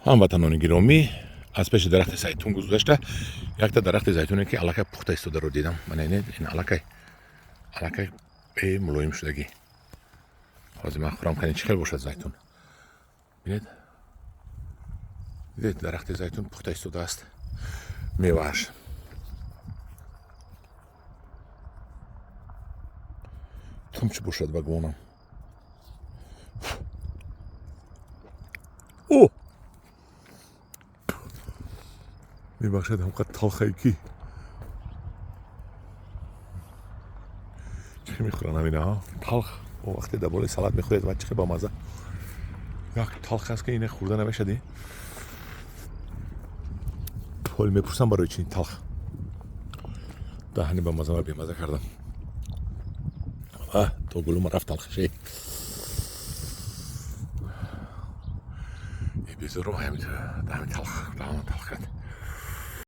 هموطنان گرامی، از پیش درخت زیتون گذشته یک تا درخت زیتونی که علاقه پخته ایستاده رو دیدم. من این علاقه به ملایم شدگی حاضر من خورم کنین چه خیلی باشد زیتون. ببینید درخت زیتون پخته ایستاده است، میوهش تم چه باشد بگوانم. او میبخشد همقدر تلخه کی چه میخورن همینه ها تلخ. و وقتی در بالا سالاد میخورید و چه با مزه یک تلخ است که اینه خورده نمیشدی. حال میپرسم برای چی تلخ دهنی با مزه و بی مزه کردم. تو گلوم رفت تلخشه این بیزارم همین تلخ دهنم تلخ کرد.